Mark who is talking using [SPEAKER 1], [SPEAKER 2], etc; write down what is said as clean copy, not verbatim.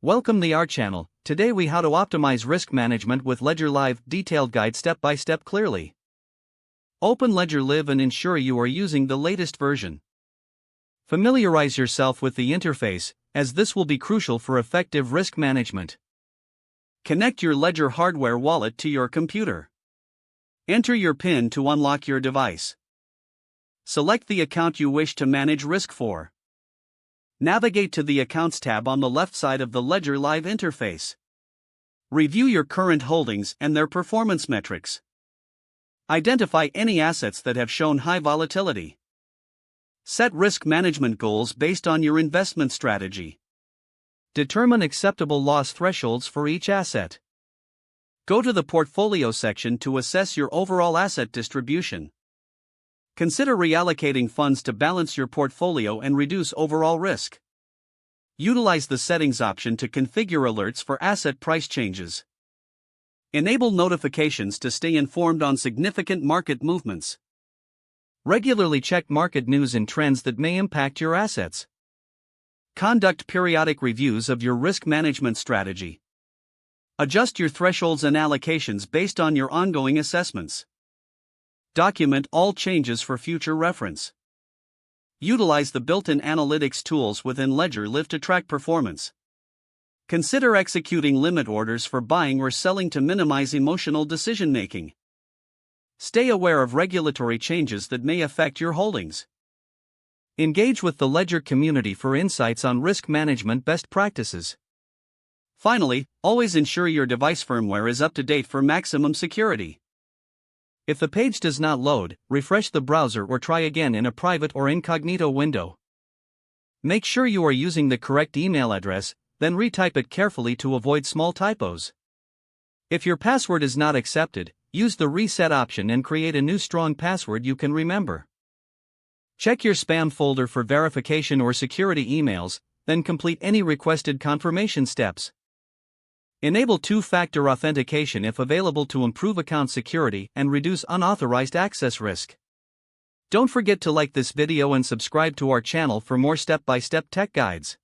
[SPEAKER 1] Welcome to our channel. Today we how to optimize risk management with Ledger Live, detailed guide step by step clearly. Open Ledger Live and ensure you are using the latest version. Familiarize yourself with the interface, as this will be crucial for effective risk management. Connect your Ledger hardware wallet to your computer. Enter your PIN to unlock your device. Select the account you wish to manage risk for. Navigate to the Accounts tab on the left side of the Ledger Live interface. Review your current holdings and their performance metrics. Identify any assets that have shown high volatility. Set risk management goals based on your investment strategy. Determine acceptable loss thresholds for each asset. Go to the Portfolio section to assess your overall asset distribution. Consider reallocating funds to balance your portfolio and reduce overall risk. Utilize the Settings option to configure alerts for asset price changes. Enable notifications to stay informed on significant market movements. Regularly check market news and trends that may impact your assets. Conduct periodic reviews of your risk management strategy. Adjust your thresholds and allocations based on your ongoing assessments. Document all changes for future reference. Utilize the built-in analytics tools within Ledger Live to track performance. Consider executing limit orders for buying or selling to minimize emotional decision-making. Stay aware of regulatory changes that may affect your holdings. Engage with the Ledger community for insights on risk management best practices. Finally, always ensure your device firmware is up to date for maximum security. If the page does not load, refresh the browser or try again in a private or incognito window. Make sure you are using the correct email address, then retype it carefully to avoid small typos. If your password is not accepted, use the reset option and create a new strong password you can remember. Check your spam folder for verification or security emails, then complete any requested confirmation steps. Enable two-factor authentication if available to improve account security and reduce unauthorized access risk. Don't forget to like this video and subscribe to our channel for more step-by-step tech guides.